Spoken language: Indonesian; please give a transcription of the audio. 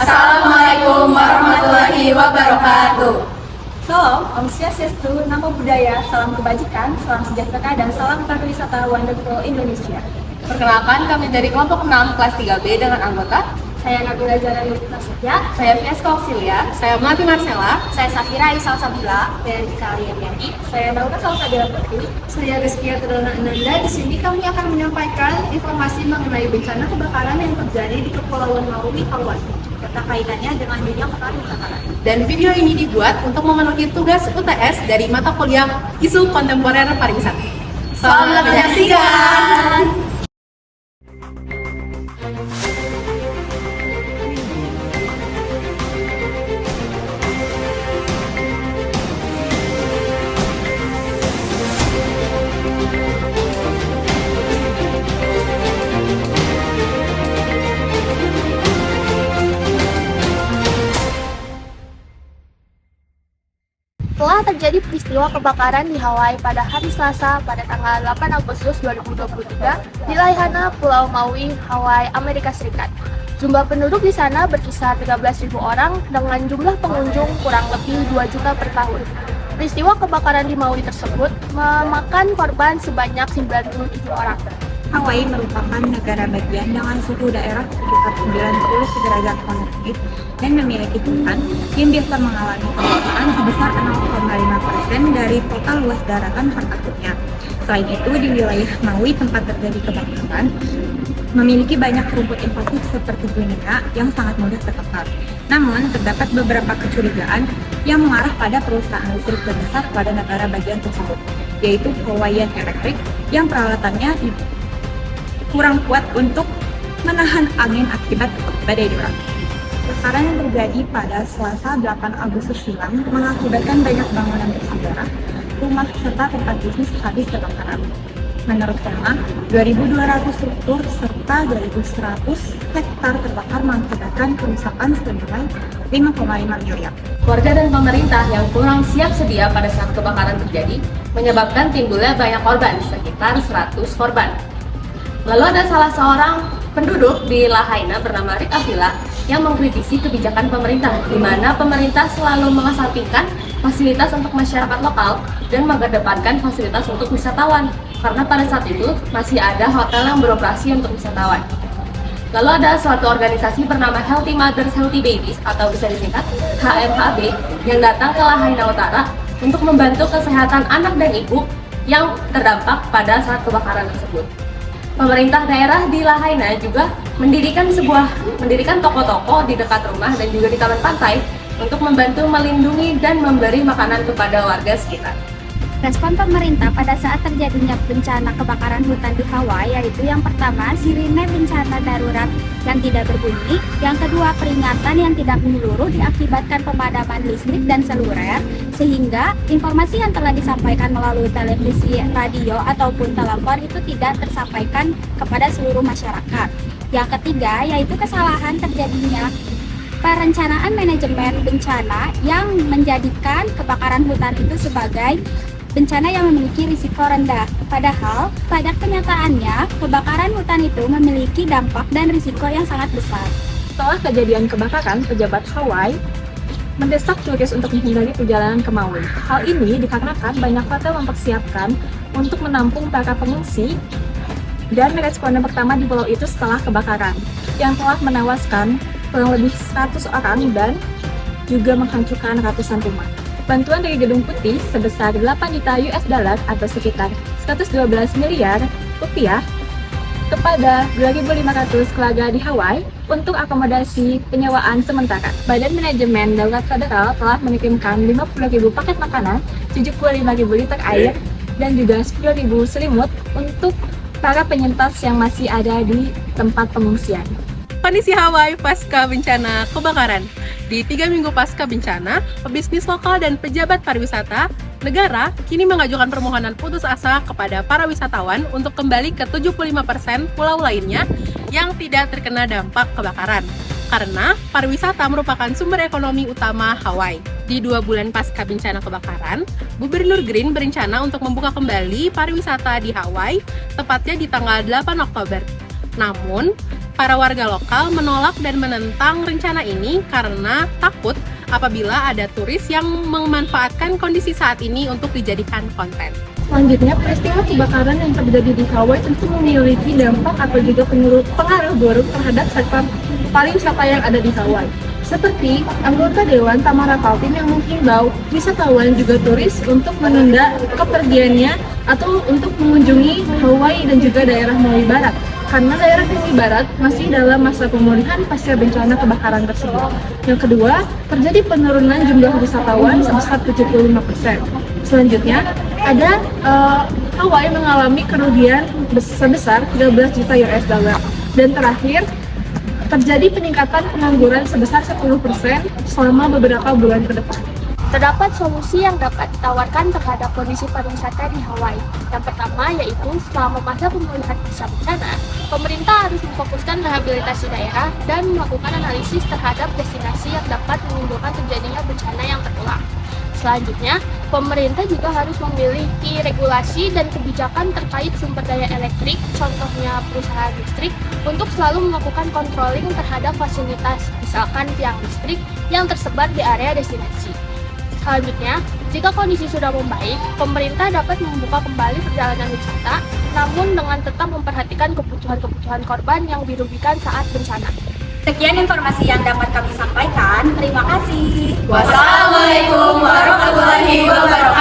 Assalamualaikum warahmatullahi wabarakatuh. Salam, Om Swastiastu, Namo Buddhaya, salam kebajikan, salam sejahtera, dan salam pariwisata Wonderful Indonesia. Perkenalkan, kami dari kelompok 6 kelas 3B dengan anggota Saya Nabila Zara Nurita Sofia, saya Fiasko Auxilia, saya Melati Marcella, saya Safira Isal Sabila, dan kalian Yanti, saya Naura Salsabila Putri, saya Rizky Atrona Ananda. Di sini kami akan menyampaikan informasi mengenai bencana kebakaran yang terjadi di Kepulauan Maui, Hawaii, serta kaitannya dengan dunia kebakaran. dan video ini dibuat untuk memenuhi tugas UTS dari mata kuliah Isu Kontemporer Pariwisata. Selamat menyaksikan. Telah terjadi peristiwa kebakaran di Hawaii pada hari Selasa pada tanggal 8 Agustus 2023 di Lahaina, Pulau Maui, Hawaii, Amerika Serikat. Jumlah penduduk di sana berkisar 13.000 orang dengan jumlah pengunjung kurang lebih 2 juta per tahun. Peristiwa kebakaran di Maui tersebut memakan korban sebanyak 97 orang. Hawaii merupakan negara bagian dengan suhu daerah sekitar 90 derajat Fahrenheit dan memiliki hutan yang biasa mengalami kebakaran sebesar 0,5% dari total luas daratan per tahunnya. Selain itu, di wilayah Maui tempat terjadi kebakaran memiliki banyak rumput invasif seperti guinea yang sangat mudah terbakar. Namun, terdapat beberapa kecurigaan yang mengarah pada perusahaan listrik terbesar pada negara bagian tersebut, yaitu Hawaiian Electric yang peralatannya kurang kuat untuk menahan angin akibat badai deras. Kebakaran yang terjadi pada Selasa 8 Agustus silam mengakibatkan banyak bangunan bersejarah, rumah serta tempat bisnis habis kebakaran. Menurut Kema, 2.200 struktur serta 2.100 hektar terbakar mengakibatkan kerusakan senilai 5,5 miliar. Warga dan pemerintah yang kurang siap sedia pada saat kebakaran terjadi menyebabkan timbulnya banyak korban, sekitar 100 korban. Lalu ada salah seorang penduduk di Lahaina bernama Rick Avila yang mengkritisi kebijakan pemerintah, di mana pemerintah selalu mengesampingkan fasilitas untuk masyarakat lokal dan mengedepankan fasilitas untuk wisatawan, karena pada saat itu masih ada hotel yang beroperasi untuk wisatawan. Lalu ada suatu organisasi bernama Healthy Mothers Healthy Babies atau bisa disingkat HMHB yang datang ke Lahaina Utara untuk membantu kesehatan anak dan ibu yang terdampak pada saat kebakaran tersebut. Pemerintah daerah di Lahaina juga mendirikan toko-toko di dekat rumah dan juga di taman pantai untuk membantu melindungi dan memberi makanan kepada warga sekitar. Respon pemerintah pada saat terjadinya bencana kebakaran hutan di Hawaii yaitu yang pertama, sirine bencana darurat yang tidak berbunyi, yang kedua, peringatan yang tidak menyeluruh diakibatkan pemadaman listrik dan seluler, sehingga informasi yang telah disampaikan melalui televisi, radio, ataupun telepon itu tidak tersampaikan kepada seluruh masyarakat. Yang ketiga, yaitu kesalahan terjadinya perencanaan manajemen bencana yang menjadikan kebakaran hutan itu sebagai bencana yang memiliki risiko rendah. Padahal, pada kenyataannya, kebakaran hutan itu memiliki dampak dan risiko yang sangat besar. Setelah kejadian kebakaran, pejabat Hawaii mendesak turis untuk menghindari perjalanan ke Maui. Hal ini dikarenakan banyak hotel mempersiapkan untuk menampung para pengungsi dan responden pertama di pulau itu setelah kebakaran, yang telah menewaskan kurang lebih 100 orang dan juga menghancurkan ratusan rumah. Bantuan dari Gedung Putih sebesar 8 juta US dollar atau sekitar 112 miliar rupiah kepada 2.500 keluarga di Hawaii untuk akomodasi penyewaan sementara. Badan Manajemen Darurat Federal telah mengirimkan 50.000 paket makanan, 75.000 liter air, dan juga 10.000 selimut untuk para penyintas yang masih ada di tempat pengungsian. Kondisi Hawaii pasca bencana kebakaran. Di 3 minggu pasca bencana, pebisnis lokal dan pejabat pariwisata negara kini mengajukan permohonan putus asa kepada para wisatawan untuk kembali ke 75% pulau lainnya yang tidak terkena dampak kebakaran. Karena pariwisata merupakan sumber ekonomi utama Hawaii. Di 2 bulan pasca bencana kebakaran, Gubernur Green berencana untuk membuka kembali pariwisata di Hawaii, tepatnya di tanggal 8 Oktober. Namun, para warga lokal menolak dan menentang rencana ini karena takut apabila ada turis yang memanfaatkan kondisi saat ini untuk dijadikan konten. Selanjutnya, peristiwa kebakaran yang terjadi di Hawaii tentu memiliki dampak atau juga pengaruh buruk terhadap sektor pariwisata yang ada di Hawaii. Seperti anggota Dewan Tamara Kaltim yang menghimbau wisatawan juga turis untuk menunda kepergiannya atau untuk mengunjungi Hawaii dan juga daerah Maui Barat. Karena daerah Maui Barat masih dalam masa pemulihan pasca bencana kebakaran tersebut. Yang kedua, terjadi penurunan jumlah wisatawan sebesar 75%. Selanjutnya, ada Hawaii mengalami kerugian sebesar 13 juta US dollar. Dan terakhir, terjadi peningkatan pengangguran sebesar 10% selama beberapa bulan ke depan. Terdapat solusi yang dapat ditawarkan terhadap kondisi pariwisata di Hawaii. Yang pertama yaitu selama masa pemulihan pasca bencana, pemerintah harus memfokuskan rehabilitasi daerah dan melakukan analisis terhadap destinasi yang dapat menimbulkan terjadinya bencana yang terulang. Selanjutnya, pemerintah juga harus memiliki regulasi dan kebijakan terkait sumber daya elektrik, contohnya perusahaan listrik, untuk selalu melakukan controlling terhadap fasilitas, misalkan tiang listrik yang tersebar di area destinasi. Selanjutnya, jika kondisi sudah membaik, pemerintah dapat membuka kembali perjalanan wisata, namun dengan tetap memperhatikan kebutuhan korban yang dirugikan saat bencana. Sekian informasi yang dapat kami sampaikan. Terima kasih. Wassalamualaikum warahmatullahi wabarakatuh.